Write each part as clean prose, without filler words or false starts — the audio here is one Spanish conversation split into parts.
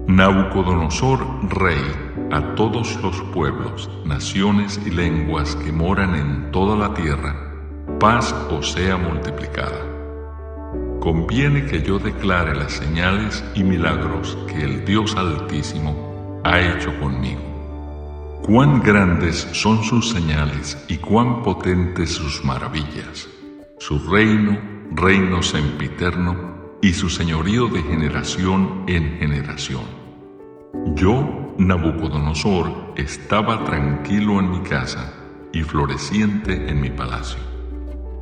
Nabucodonosor, rey, a todos los pueblos, naciones y lenguas que moran en toda la tierra, paz os sea multiplicada. Conviene que yo declare las señales y milagros que el Dios Altísimo ha hecho conmigo. Cuán grandes son sus señales y cuán potentes sus maravillas. Su reino, reino sempiterno, y su señorío de generación en generación. Yo, Nabucodonosor, estaba tranquilo en mi casa y floreciente en mi palacio.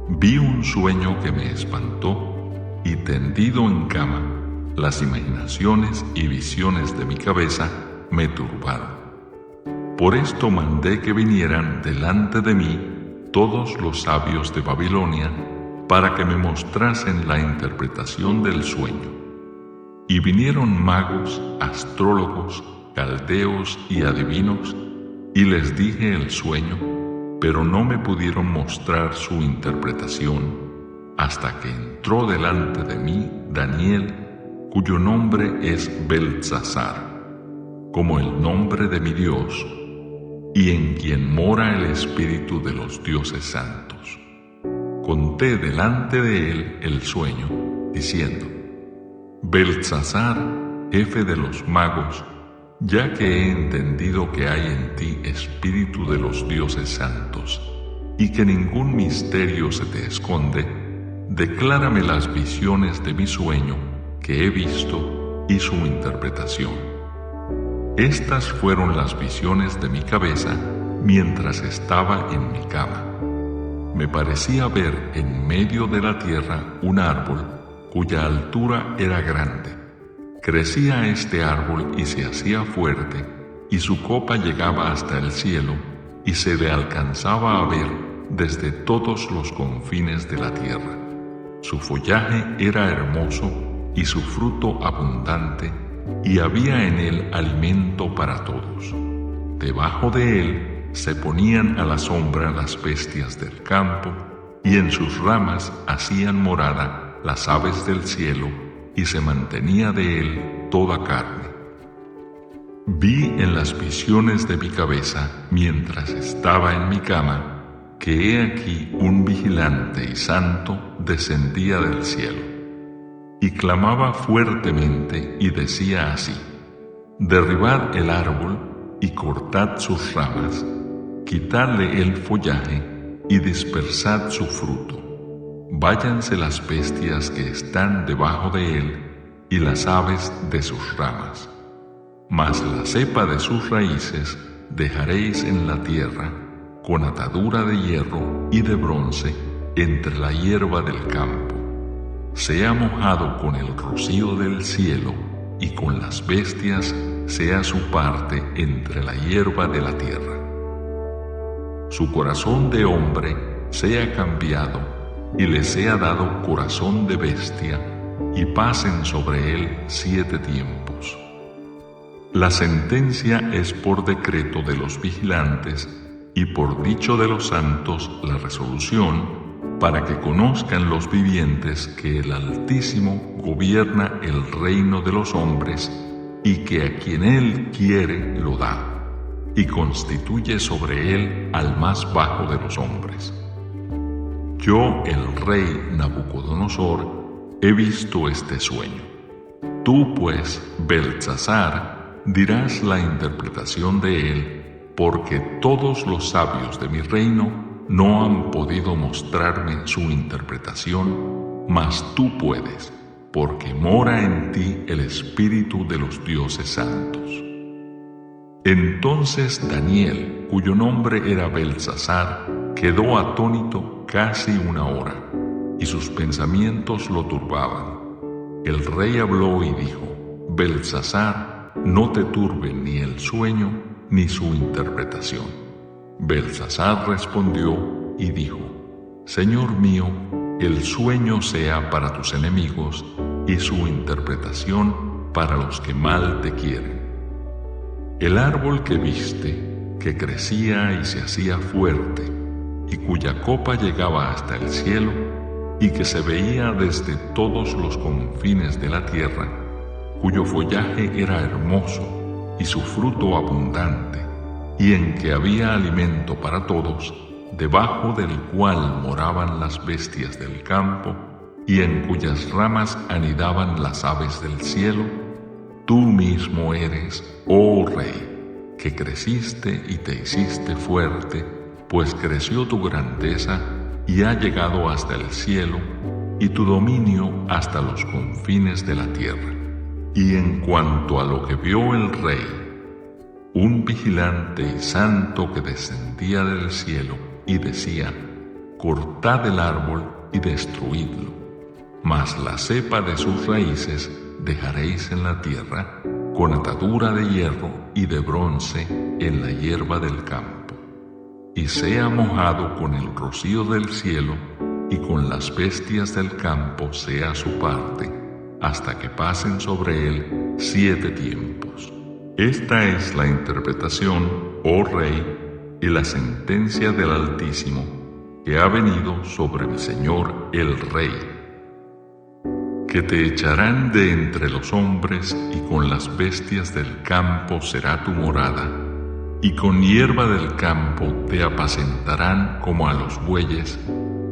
Vi un sueño que me espantó y tendido en cama, las imaginaciones y visiones de mi cabeza me turbaron. Por esto mandé que vinieran delante de mí todos los sabios de Babilonia para que me mostrasen la interpretación del sueño. Y vinieron magos, astrólogos, caldeos y adivinos, y les dije el sueño, pero no me pudieron mostrar su interpretación, hasta que entró delante de mí Daniel, cuyo nombre es Beltsasar, como el nombre de mi Dios, y en quien mora el espíritu de los dioses santos. Conté delante de él el sueño, diciendo: Beltsasar, jefe de los magos, ya que he entendido que hay en ti espíritu de los dioses santos, y que ningún misterio se te esconde, declárame las visiones de mi sueño que he visto y su interpretación. Estas fueron las visiones de mi cabeza mientras estaba en mi cama. Me parecía ver en medio de la tierra un árbol cuya altura era grande. Crecía este árbol y se hacía fuerte, y su copa llegaba hasta el cielo, y se le alcanzaba a ver desde todos los confines de la tierra. Su follaje era hermoso y su fruto abundante, y había en él alimento para todos. Debajo de él se ponían a la sombra las bestias del campo, y en sus ramas hacían morada las aves del cielo, y se mantenía de él toda carne. Vi en las visiones de mi cabeza, mientras estaba en mi cama, que he aquí un vigilante y santo descendía del cielo, y clamaba fuertemente y decía así: derribad el árbol y cortad sus ramas, quitadle el follaje y dispersad su fruto. Váyanse las bestias que están debajo de él y las aves de sus ramas. Mas la cepa de sus raíces dejaréis en la tierra, con atadura de hierro y de bronce entre la hierba del campo. Sea mojado con el rocío del cielo, y con las bestias sea su parte entre la hierba de la tierra. Su corazón de hombre sea cambiado, y le sea dado corazón de bestia, y pasen sobre él 7 tiempos. La sentencia es por decreto de los vigilantes, y por dicho de los santos la resolución, para que conozcan los vivientes que el Altísimo gobierna el reino de los hombres, y que a quien él quiere lo da, y constituye sobre él al más bajo de los hombres. Yo, el rey Nabucodonosor, he visto este sueño. Tú, pues, Beltsasar, dirás la interpretación de él, porque todos los sabios de mi reino no han podido mostrarme su interpretación, mas tú puedes, porque mora en ti el espíritu de los dioses santos. Entonces Daniel, cuyo nombre era Beltsasar, quedó atónito casi 1 hora, y sus pensamientos lo turbaban. El rey habló y dijo: Beltsasar, no te turbe ni el sueño ni su interpretación. Beltsasar respondió y dijo: Señor mío, el sueño sea para tus enemigos, y su interpretación para los que mal te quieren. El árbol que viste, que crecía y se hacía fuerte, y cuya copa llegaba hasta el cielo, y que se veía desde todos los confines de la tierra, cuyo follaje era hermoso y su fruto abundante, y en que había alimento para todos, debajo del cual moraban las bestias del campo, y en cuyas ramas anidaban las aves del cielo, tú mismo eres, oh Rey, que creciste y te hiciste fuerte, pues creció tu grandeza y ha llegado hasta el cielo, y tu dominio hasta los confines de la tierra. Y en cuanto a lo que vio el Rey, un vigilante y santo que descendía del cielo y decía: cortad el árbol y destruidlo, mas la cepa de sus raíces dejaréis en la tierra, con atadura de hierro y de bronce en la hierba del campo, y sea mojado con el rocío del cielo, y con las bestias del campo sea su parte, hasta que pasen sobre él 7 tiempos. Esta es la interpretación, oh Rey, y la sentencia del Altísimo, que ha venido sobre mi Señor el Rey. Que te echarán de entre los hombres, y con las bestias del campo será tu morada, y con hierba del campo te apacentarán como a los bueyes,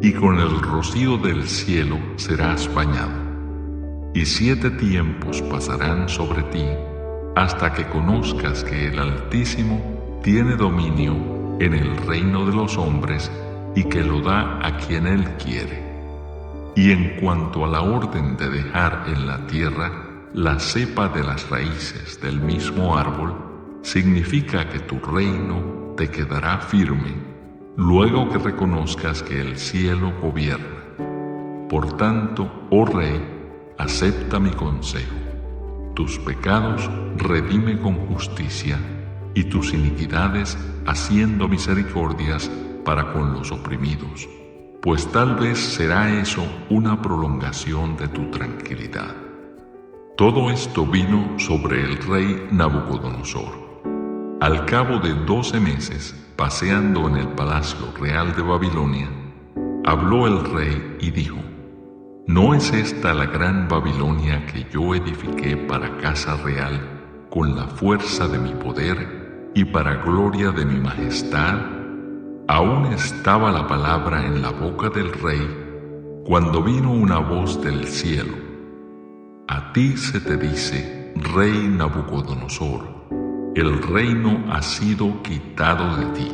y con el rocío del cielo serás bañado. Y 7 tiempos pasarán sobre ti, hasta que conozcas que el Altísimo tiene dominio en el reino de los hombres, y que lo da a quien Él quiere. Y en cuanto a la orden de dejar en la tierra la cepa de las raíces del mismo árbol, significa que tu reino te quedará firme, luego que reconozcas que el cielo gobierna. Por tanto, oh Rey, acepta mi consejo. Tus pecados redime con justicia, y tus iniquidades haciendo misericordias para con los oprimidos, pues tal vez será eso una prolongación de tu tranquilidad. Todo esto vino sobre el rey Nabucodonosor. Al cabo de 12 meses, paseando en el palacio real de Babilonia, habló el rey y dijo: ¿no es esta la gran Babilonia que yo edifiqué para casa real con la fuerza de mi poder y para gloria de mi majestad? Aún estaba la palabra en la boca del rey cuando vino una voz del cielo: a ti se te dice, rey Nabucodonosor, el reino ha sido quitado de ti,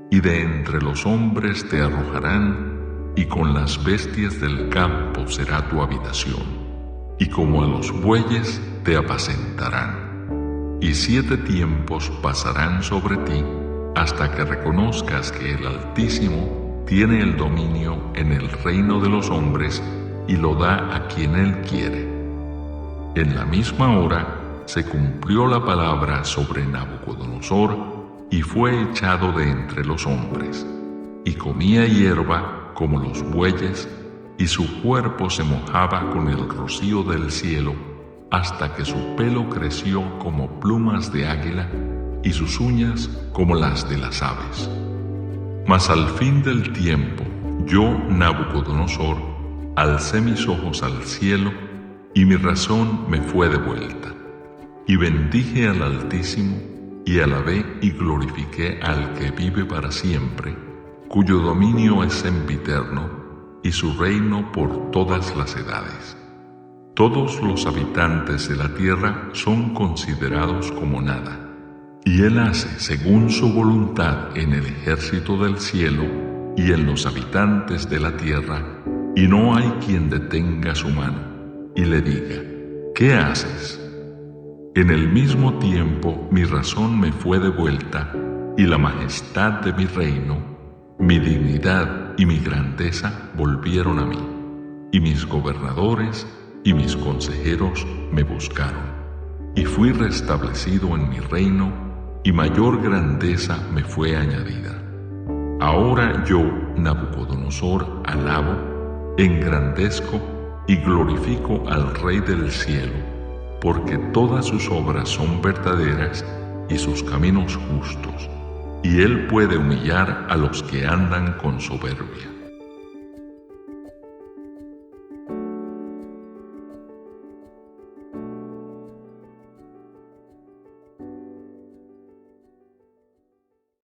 y de entre los hombres te arrojarán, y con las bestias del campo será tu habitación, y como a los bueyes te apacentarán. Y 7 tiempos pasarán sobre ti, hasta que reconozcas que el Altísimo tiene el dominio en el reino de los hombres, y lo da a quien Él quiere. En la misma hora se cumplió la palabra sobre Nabucodonosor, y fue echado de entre los hombres, y comía hierba como los bueyes, y su cuerpo se mojaba con el rocío del cielo, hasta que su pelo creció como plumas de águila, y sus uñas como las de las aves. Mas al fin del tiempo, yo, Nabucodonosor, alcé mis ojos al cielo, y mi razón me fue devuelta. Y bendije al Altísimo, y alabé y glorifiqué al que vive para siempre, cuyo dominio es sempiterno, y su reino por todas las edades. Todos los habitantes de la tierra son considerados como nada, y Él hace según su voluntad en el ejército del cielo y en los habitantes de la tierra, y no hay quien detenga su mano y le diga: ¿qué haces? En el mismo tiempo mi razón me fue devuelta, y la majestad de mi reino, mi dignidad y mi grandeza volvieron a mí, y mis gobernadores y mis consejeros me buscaron, y fui restablecido en mi reino, y mayor grandeza me fue añadida. Ahora yo, Nabucodonosor, alabo, engrandezco y glorifico al Rey del cielo, porque todas sus obras son verdaderas y sus caminos justos, y Él puede humillar a los que andan con soberbia.